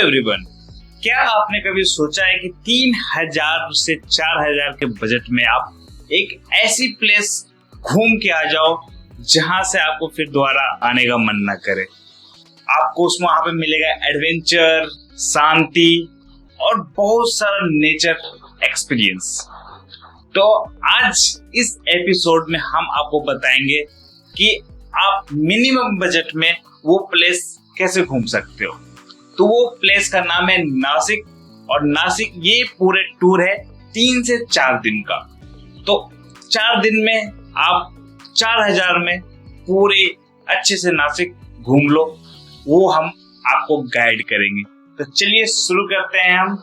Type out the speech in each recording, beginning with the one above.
Everyone, क्या आपने कभी सोचा है कि 3000 से 4000 के बजट में आप एक ऐसी प्लेस घूम के आ जाओ जहां से आपको फिर दोबारा आने का मन ना करे। आपको उसमें वहां पे मिलेगा एडवेंचर, शांति और बहुत सारा नेचर एक्सपीरियंस। तो आज इस एपिसोड में हम आपको बताएंगे कि आप मिनिमम बजट में वो प्लेस कैसे घूम सकते हो। तो वो प्लेस का नाम है नासिक, और नासिक ये पूरे टूर है 3 से 4 दिन का। तो 4 दिन में आप 4000 में पूरे अच्छे से नासिक घूम लो, वो हम आपको गाइड करेंगे। तो चलिए शुरू करते हैं हम।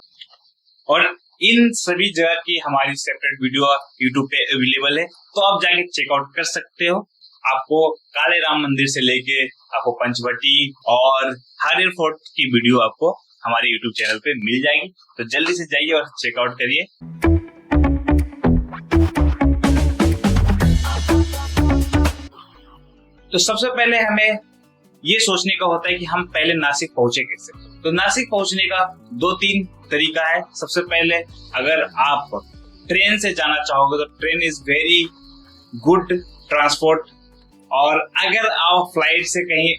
और इन सभी जगह की हमारी सेपरेट वीडियो YouTube पे अवेलेबल है, तो आप जाके चेकआउट कर सकते हो। आपको काले राम मंदिर से लेके आपको पंचवटी और हरियर फोर्ट की वीडियो आपको हमारे YouTube चैनल पे मिल जाएगी। तो जल्दी से जाइए और चेकआउट करिए। तो सबसे पहले हमें ये सोचने का होता है कि हम पहले नासिक पहुंचे कैसे। तो नासिक पहुंचने का 2-3 तरीका है। सबसे पहले अगर आप ट्रेन से जाना चाहोगे तो train is very good transport, और अगर आप फ्लाइट से कहीं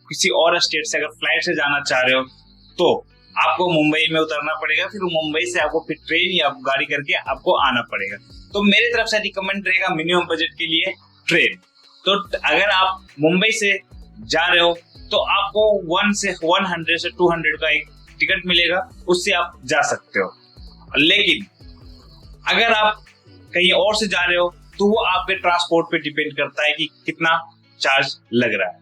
किसी और स्टेट से अगर फ्लाइट से जाना चाह रहे हो तो आपको मुंबई में उतरना पड़ेगा, फिर मुंबई से आपको फिर ट्रेन या गाड़ी करके आपको आना पड़ेगा। तो मेरी तरफ से रिकमेंड रहेगा मिनिमम बजट के लिए ट्रेन। तो अगर आप मुंबई से जा रहे हो तो आपको 100 से 200 का एक टिकट मिलेगा, उससे आप जा सकते हो। लेकिन अगर आप कहीं और से जा रहे हो तो वो आपके ट्रांसपोर्ट पे डिपेंड करता है कि कितना चार्ज लग रहा है।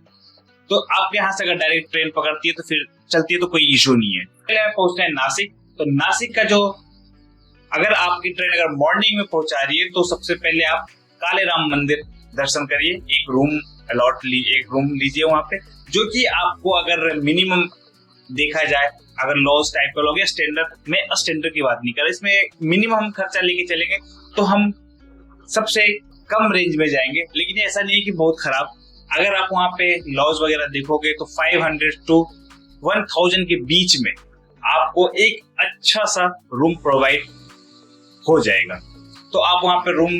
तो आप यहाँ से अगर डायरेक्ट ट्रेन पकड़ती है तो फिर चलती है तो कोई इशू नहीं है। पहले पहुंचना है नासिक। तो नासिक का जो अगर आपकी ट्रेन अगर मॉर्निंग में पहुंचा रही है तो सबसे पहले आप काले राम मंदिर दर्शन करिए। एक रूम लीजिए वहां पे, जो कि आपको अगर मिनिमम देखा जाए, अगर लॉज टाइप का लोग या स्टैंडर्ड में, स्टैंडर्ड की बात नहीं कर, इसमें मिनिमम खर्चा लेके चलेंगे तो हम सबसे कम रेंज में जाएंगे। लेकिन ऐसा नहीं है कि बहुत खराब। अगर आप वहां पे लॉज वगैरह देखोगे तो 500 to 1000 के बीच में आपको एक अच्छा सा रूम प्रोवाइड हो जाएगा। तो आप वहां पे रूम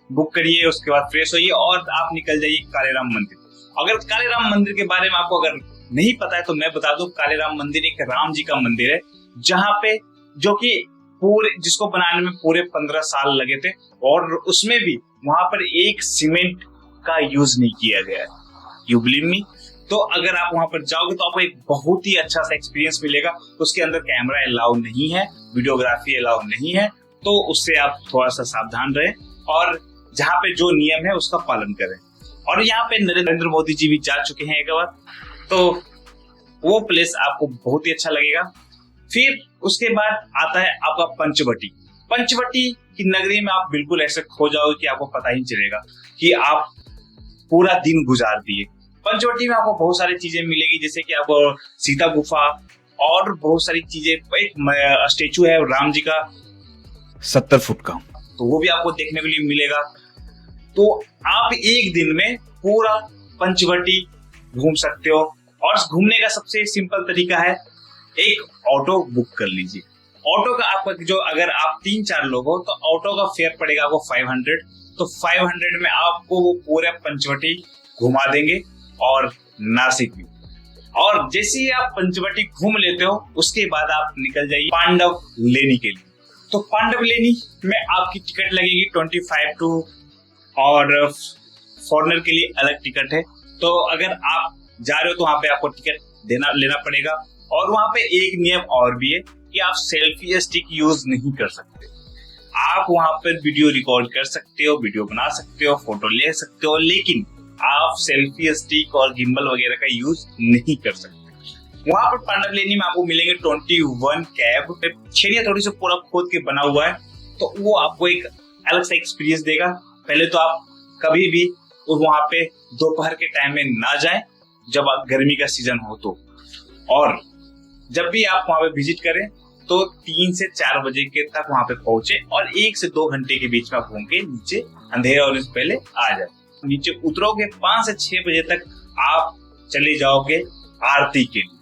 बुक करिए, उसके बाद फ्रेश होइए और आप निकल जाइए काले राम मंदिर। अगर काले राम मंदिर के बारे में आपको अगर नहीं पता है तो मैं बता दूं, काले राम मंदिर एक राम जी का मंदिर है, जहां पे जो कि जिसको बनाने में पूरे 15 साल लगे थे, और उसमें भी वहां पर एक सीमेंट का यूज नहीं किया गया है। You believe me. तो अगर आप वहां पर जाओगे तो आपको एक बहुत ही अच्छा सा एक्सपीरियंस मिलेगा। उसके अंदर कैमरा अलाउ नहीं है, वीडियोग्राफी अलाउ नहीं है, तो उससे आप थोड़ा सा सावधान रहें और जहाँ पे जो नियम है उसका पालन करें। और यहाँ पे नरेंद्र मोदी जी भी जा चुके हैं एक बार, तो वो प्लेस आपको बहुत ही अच्छा लगेगा। फिर उसके बाद आता है आपका पंचवटी। पंचवटी की नगरी में आप बिल्कुल ऐसे खो जाओगे कि आपको पता ही चलेगा कि आप पूरा दिन गुजार दिए। पंचवटी में आपको बहुत सारी चीजें मिलेगी, जैसे कि आपको सीता गुफा और बहुत सारी चीजें, एक स्टेचू है राम जी का 70 फुट का, तो वो भी आपको देखने के लिए मिलेगा। तो आप एक दिन में पूरा पंचवटी घूम सकते हो। और घूमने का सबसे सिंपल तरीका है, एक ऑटो बुक कर लीजिए। ऑटो का आपका जो, अगर आप 3-4 लोग हो तो ऑटो का फेयर पड़ेगा आपको 500। तो 500 में आपको वो पूरे पंचवटी घुमा देंगे और नासिक भी। और जैसे ही आप पंचवटी घूम लेते हो उसके बाद आप निकल जाइए पांडव लेनी के लिए। तो पांडव लेनी में आपकी टिकट लगेगी 25 टू, और फॉरेनर के लिए अलग टिकट है। तो अगर आप जा रहे हो तो वहां पे आपको टिकट लेना पड़ेगा। और वहां पे एक नियम और भी है कि आप सेल्फी स्टिक यूज नहीं कर सकते। आप वहां पर वीडियो रिकॉर्ड कर सकते हो, वीडियो बना सकते हो, फोटो ले सकते हो, लेकिन आप सेल्फी स्टिक और गिम्बल वगैरह का यूज नहीं कर सकते। वहां पर पांडव लेनी में आपको मिलेंगे 21 कैब। छेड़िया थोड़ी सी पूरा खोद के बना हुआ है, तो वो आपको एक अलग सा एक्सपीरियंस देगा। पहले तो आप कभी भी वहां पे दोपहर के टाइम में ना जाएं, जब आप गर्मी का सीजन हो तो। और जब भी आप वहां पे विजिट करें तो 3 से 4 बजे के तक वहां पे पहुंचे, और 1 से 2 घंटे के बीच में आप घूम के नीचे अंधेरा होने से पहले आ जाए। नीचे उतरोगे 5 से 6 बजे तक आप चले जाओगे आरती के लिए।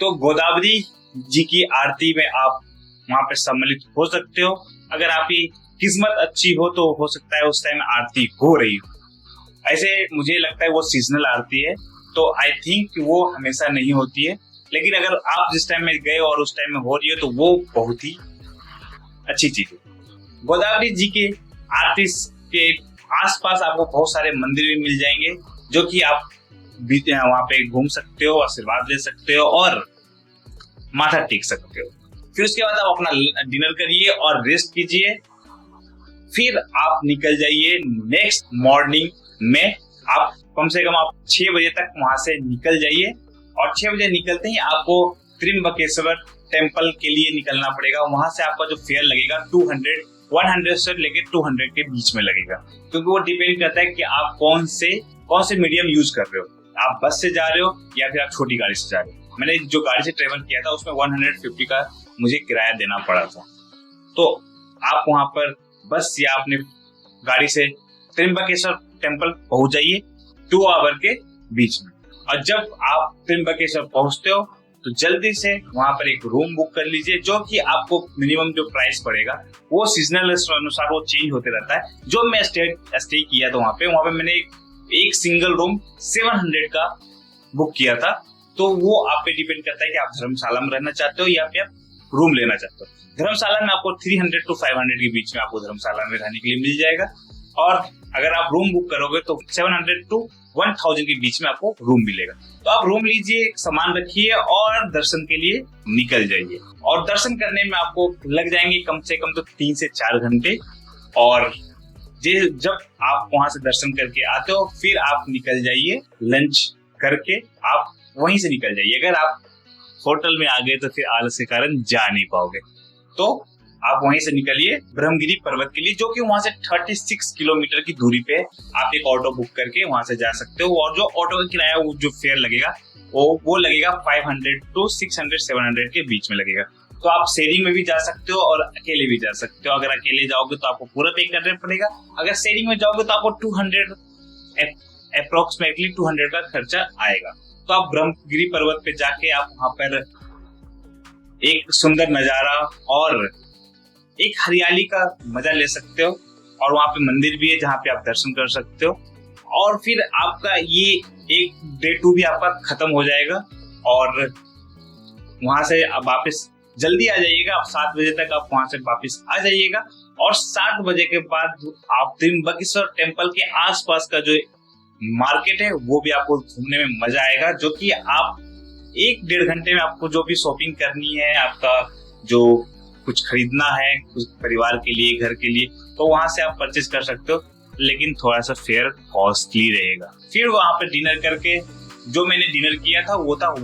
तो गोदावरी जी की आरती में आप वहां पे सम्मिलित हो सकते हो। अगर आपकी किस्मत अच्छी हो तो हो सकता है उस टाइम आरती हो रही हो। ऐसे मुझे लगता है वो सीजनल आरती है, तो आई थिंक वो हमेशा नहीं होती है, लेकिन अगर आप जिस टाइम में गए और उस टाइम में हो रही है तो वो बहुत ही अच्छी चीज है। गोदावरी जी के आरती के आसपास आपको बहुत सारे मंदिर भी मिल जाएंगे, जो कि आप वहां पे घूम सकते हो, आशीर्वाद ले सकते हो और माथा टेक सकते हो। फिर उसके बाद आप अपना डिनर करिए और रेस्ट कीजिए। फिर आप निकल जाइए नेक्स्ट मॉर्निंग में। आप कम से कम आप 6 बजे तक वहां से निकल जाइए, और 6 बजे निकलते ही आपको त्रिम्बकेश्वर टेम्पल के लिए निकलना पड़ेगा। वहां से आपका जो फेयर लगेगा 100 से लेके 200 के बीच में लगेगा, क्योंकि वो डिपेंड करता है कि आप कौन से मीडियम यूज कर रहे हो। आप बस से जा रहे हो या फिर आप छोटी गाड़ी से जा रहे हो। मैंने जो गाड़ी से ट्रेवल किया था उसमें 150 का मुझे किराया देना पड़ा था। तो आप वहां पर बस या अपने गाड़ी से त्रिम्बकेश्वर टेम्पल पहुंच जाइए 2 आवर के बीच में। और जब आप त्रिम्बकेश्वर पहुंचते हो तो जल्दी से वहां पर एक रूम बुक कर लीजिए, जो कि आपको मिनिमम जो प्राइस पड़ेगा वो सीजनल अनुसार वो चेंज होते रहता है। जो मैं स्टे किया था वहां पे मैंने एक सिंगल रूम 700 का बुक किया था। तो वो आप पे डिपेंड करता है कि आप धर्मशाला में रहना चाहते हो या फिर आप रूम लेना चाहते हो। धर्मशाला में आपको 300 to 500 के बीच में आपको धर्मशाला में रहने के लिए मिल जाएगा, और अगर आप रूम बुक करोगे तो 700 to 1000 के बीच में आपको रूम मिलेगा। तो आप रूम लीजिए, सामान रखिए और दर्शन के लिए निकल जाइए। और दर्शन करने में आपको लग जाएंगे कम से कम तो 3 से 4 घंटे। और जब आप वहां से दर्शन करके आते हो फिर आप निकल जाइए लंच करके, आप वहीं से निकल जाइए। अगर आप होटल में आ गए तो फिर आलस के कारण जा नहीं पाओगे, तो आप वहीं से निकलिए ब्रह्मगिरी पर्वत के लिए, जो कि वहां से 36 किलोमीटर की दूरी पे। आप एक ऑटो बुक करके वहां से जा सकते हो, और जो ऑटो का किराया वो जो फेयर लगेगा वो लगेगा 500 to 600-700 के बीच में लगेगा। तो आप शेयरिंग में भी जा सकते हो और अकेले भी जा सकते हो। अगर अकेले जाओगे तो आपको पूरा पे करना पड़ेगा, अगर शेयरिंग में जाओगे तो आपको 200 अप्रोक्सीमेटली 200 का खर्चा आएगा। तो आप ब्रह्मगिरी पर्वत पे जाके आप वहां पर एक सुंदर नजारा और एक हरियाली का मजा ले सकते हो, और वहां पे मंदिर भी है जहाँ पे आप दर्शन कर सकते हो। और फिर आपका ये एक डे 2 भी आपका खत्म हो जाएगा, और वहां से आप वापस जल्दी आ जाइएगा। आप 7 बजे तक आप वहां से वापस आ जाइएगा, और 7 बजे के बाद आप त्रिम्बकेश्वर टेम्पल के आसपास का जो मार्केट है वो भी आपको घूमने में मजा आएगा, जो कि आप 1-1.5 घंटे में आपको जो भी शॉपिंग करनी है, आपका जो कुछ खरीदना है कुछ परिवार के लिए, घर के लिए, तो वहां से आप परचेज कर सकते हो, लेकिन थोड़ा सा फेयर कॉस्टली रहेगा। फिर वहां पे डिनर करके, जो मैंने डिनर किया था वो था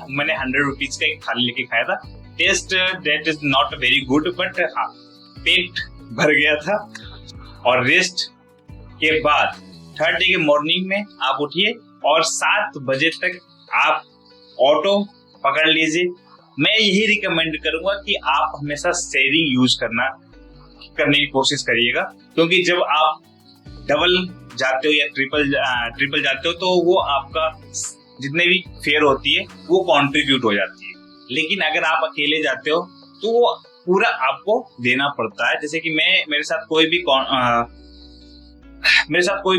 मैंने 100 रुपीज का एक थाली लेके खाया था। Taste that is not very good, but हाँ पेट भर गया था। और रेस्ट के बाद 3rd डे के मॉर्निंग में आप उठिए और 7 बजे तक आप ऑटो पकड़ लीजिए। मैं यही रिकमेंड करूंगा कि आप हमेशा शेयरिंग यूज करने की कोशिश करिएगा, क्योंकि जब आप डबल जाते हो या ट्रिपल जाते हो तो वो आपका जितने भी फेयर होती है वो कंट्रीब्यूट हो जाती है। लेकिन अगर आप अकेले जाते हो तो वो पूरा आपको देना पड़ता है। जैसे कि मेरे साथ कोई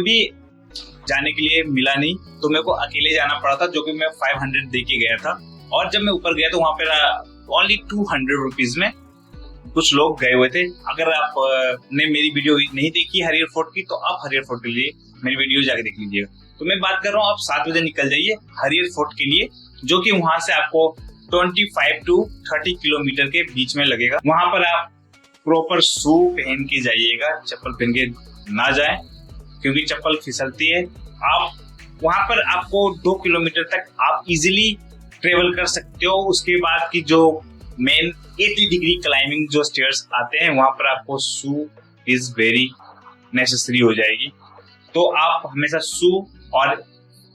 भी जाने के लिए मिला नहीं, तो मेरे को अकेले जाना पड़ा था, जो कि मैं 500 दे के गया था। और जब मैं ऊपर गया तो वहां पर ओनली 200 रुपीज में कुछ लोग गए हुए थे। अगर आप ने मेरी वीडियो नहीं देखी हरियर फोर्ट की, तो आप हरियर फोर्ट के लिए मेरी वीडियो जाके देख लीजिएगा। तो मैं बात कर रहा हूँ, आप 7 बजे निकल जाइए हरियर फोर्ट के लिए, जो कि वहां से आपको 25 to 30 किलोमीटर के बीच में लगेगा। वहां पर आप प्रॉपर शू पहन के जाइएगा, चप्पल पहन के ना जाए, क्योंकि चप्पल फिसलती है। आप वहां पर आपको 2 किलोमीटर तक आप इजिली ट्रेवल कर सकते हो। उसके बाद की जो मेन 80 डिग्री क्लाइंबिंग जो स्टेयर्स आते हैं, वहां पर आपको शू इज वेरी नेसेसरी हो जाएगी। तो आप हमेशा शू और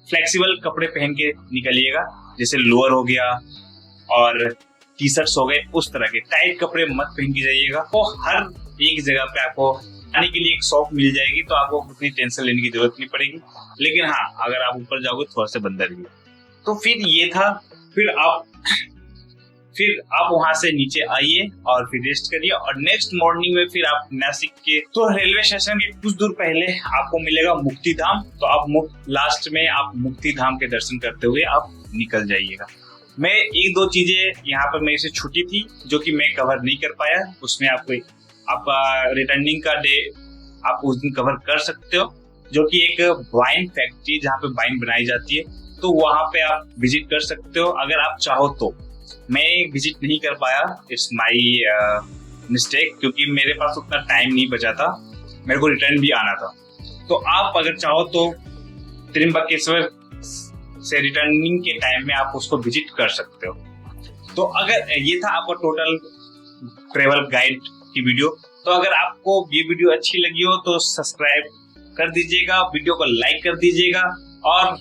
फ्लेक्सिबल कपड़े पहन के निकलिएगा, जैसे लोअर हो गया और टी शर्ट्स हो गए, उस तरह के टाइट कपड़े मत पहन के जाइएगा। तो हर एक जगह पे आपको आने के लिए एक शॉप मिल जाएगी, तो आपको उतनी टेंशन लेने की जरूरत नहीं पड़ेगी। लेकिन हाँ, अगर आप ऊपर जाओगे थोड़ा सा बंदर भी। तो फिर ये था। फिर आप फिर आप वहां से नीचे आइए और फिर रेस्ट करिए, और नेक्स्ट मॉर्निंग में फिर आप नासिक के तो रेलवे स्टेशन के कुछ दूर पहले आपको मिलेगा मुक्ति धाम। तो आप लास्ट में आप मुक्ति धाम के दर्शन करते हुए आप निकल जाइएगा। मैं एक दो चीजें यहाँ पर मेरे से छुट्टी थी जो कि मैं कवर नहीं कर पाया, उसमें आपका रिटर्निंग का डे आप उस दिन कवर कर सकते हो, जो कि एक वाइन फैक्ट्री जहाँ पे वाइन बनाई जाती है, तो वहां पे आप विजिट कर सकते हो अगर आप चाहो तो। मैं विजिट नहीं कर पाया, इट्स माई मिस्टेक, क्योंकि मेरे पास उतना टाइम नहीं बचा था, मेरे को रिटर्न भी आना था। तो आप अगर चाहो तो त्र्यंबकेश्वर से रिटर्निंग के टाइम में आप उसको विजिट कर सकते हो। तो अगर ये था आपका टोटल ट्रेवल गाइड की वीडियो। तो अगर आपको ये वीडियो अच्छी लगी हो तो सब्सक्राइब कर दीजिएगा, वीडियो को लाइक कर दीजिएगा और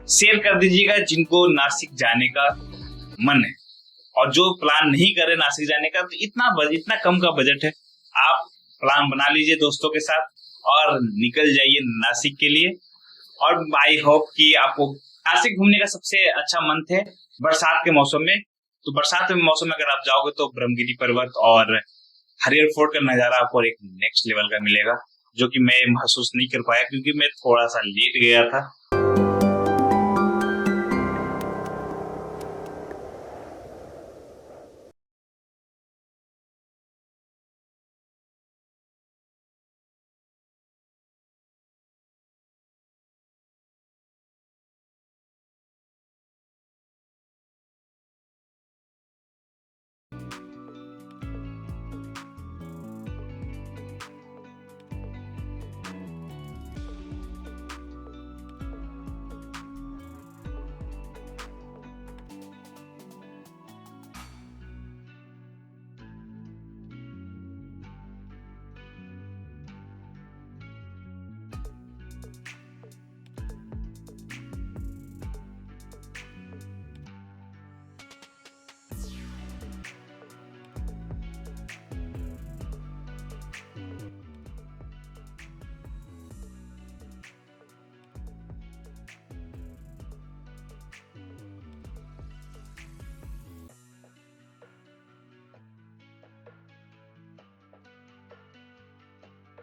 शेयर कर दीजिएगा जिनको नासिक जाने का मन है। और जो प्लान नहीं करे नासिक जाने का, तो इतना कम का बजट है, आप प्लान बना लीजिए दोस्तों के साथ और निकल जाइए नासिक के लिए। और आई होप कि आपको नासिक घूमने का सबसे अच्छा मंथ है बरसात के मौसम में। तो बरसात के मौसम में अगर आप जाओगे तो ब्रह्मगिरी पर्वत और हरिहर फोर्ट का नजारा आपको एक नेक्स्ट लेवल का मिलेगा, जो कि मैं महसूस नहीं कर पाया क्योंकि मैं थोड़ा सा लेट गया था।